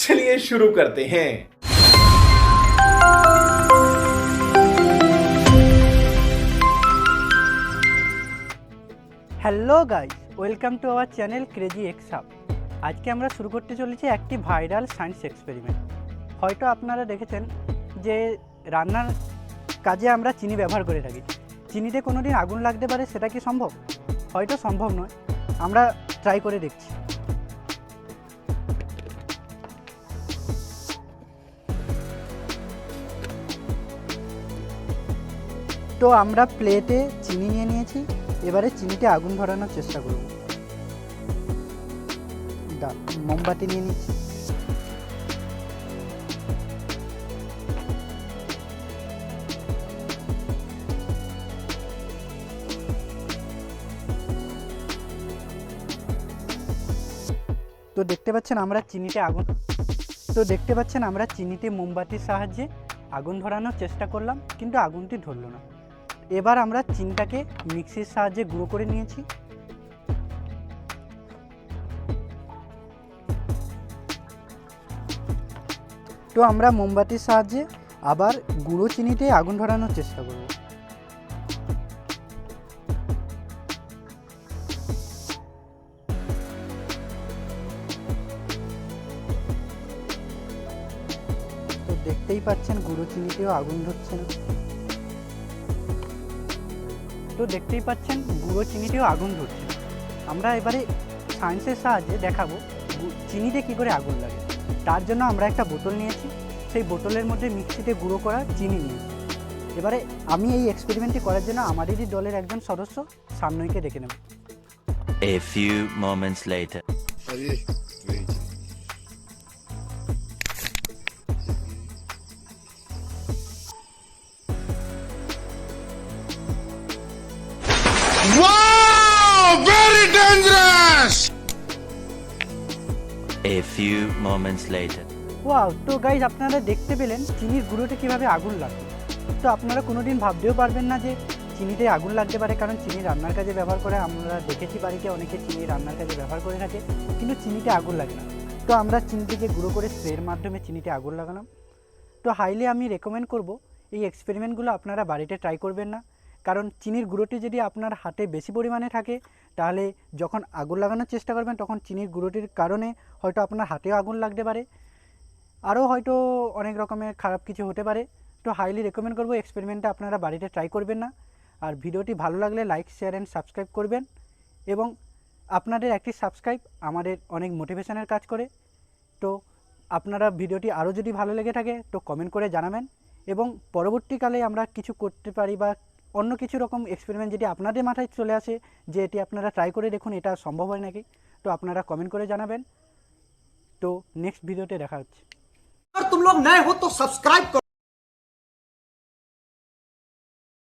चलिए शुरू करते हैं। Hello guys, welcome to our channel crazy x hub. আজকে আমরা শুরু করতে চলেছি একটি ভাইরাল সায়েন্স এক্সপেরিমেন্ট। হয়তো আপনারা দেখেছেন যে রান্নার কাজে আমরা চিনি ব্যবহার করে থাকি। চিনিতে কোনো দিন আগুন লাগতে পারে, সেটা কি সম্ভব? হয়তো সম্ভব নয়, আমরা ট্রাই করে দেখছি। তো আমরা প্লেটে চিনি নিয়ে নিয়েছি, এবারে চিনিতে আগুন ধরানোর চেষ্টা করব। মোমবাতি নিয়ে নিচ্ছি। তো দেখতে পাচ্ছেন আমরা চিনিতে মোমবাতির সাহায্যে আগুন ধরানোর চেষ্টা করলাম, কিন্তু আগুনটি ধরলো না। এবার আমরা চিনিটাকে মিক্সির সাহায্যে গুঁড়ো করে নিয়েছি। তো আমরা মোমবাতির সাহায্যে আবার গুঁড়ো চিনিতে আগুন ধরানোর চেষ্টা করব। তো দেখতেই পাচ্ছেন গুঁড়ো চিনিতেও আগুন ধরছে না। আমরা এবারে সায়েন্সের সাহায্যে দেখাবো চিনিতে কী করে আগুন লাগে। তার জন্য আমরা একটা বোতল নিয়েছি, সেই বোতলের মধ্যে মিক্সিতে গুঁড়ো করা চিনি নিয়েছি। এবারে আমি এই এক্সপেরিমেন্টটি করার জন্য আমাদেরই দলের একজন সদস্য সামনেকে ডেকে নেব। A few moments later. Wow! Very dangerous! A few moments later. Wow! তো গাইজ, আপনারা দেখতে পেলেন চিনির গুঁড়োতে কীভাবে আগুন লাগবে। তো আপনারা কোনো দিন ভাবতেও পারবেন না যে চিনিতে আগুন লাগতে পারে, কারণ চিনি রান্নার কাজে ব্যবহার করে। আমরা দেখেছি বাড়িতে অনেকে চিনি রান্নার কাজে ব্যবহার করে থাকে, কিন্তু চিনিতে আগুন লাগে না। তো আমরা চিনিটিকে গুঁড়ো করে স্প্রের মাধ্যমে চিনিতে আগুন লাগালাম। তো হাইলি আমি রেকমেন্ড করব এই এক্সপেরিমেন্টগুলো আপনারা বাড়িতে ট্রাই করবেন না, কারণ চিনির গুঁড়োটি যদি আপনার হাতে বেশি পরিমাণে থাকে, তাহলে যখন আগুন লাগানোর চেষ্টা করবেন তখন চিনির গুঁড়োটির কারণে হয়তো আপনার হাতেও আগুন লাগতে পারে, আরও হয়তো অনেক রকমের খারাপ কিছু হতে পারে। তো হাইলি রেকমেন্ড করব এক্সপেরিমেন্টটা আপনারা বাড়িতে ট্রাই করবেন না। আর ভিডিওটি ভালো লাগলে লাইক, শেয়ার অ্যান্ড সাবস্ক্রাইব করবেন, এবং আপনাদের একটি সাবস্ক্রাইব আমাদের অনেক মোটিভেশনের কাজ করে। তো আপনারা ভিডিওটি আরও যদি ভালো লেগে থাকে তো কমেন্ট করে জানাবেন, এবং পরবর্তীকালে আমরা কিছু করতে পারি বা অন্য কিছু রকম এক্সপেরিমেন্ট যদি আপনাদের মাথায় চলে আসে যে এটি আপনারা ট্রাই করে দেখুন এটা সম্ভব হয় নাকি, তো আপনারা কমেন্ট করে জানাবেন। তো নেক্সট ভিডিওতে দেখা হচ্ছে। अगर तुम लोग नए हो तो सब्सक्राइब करो।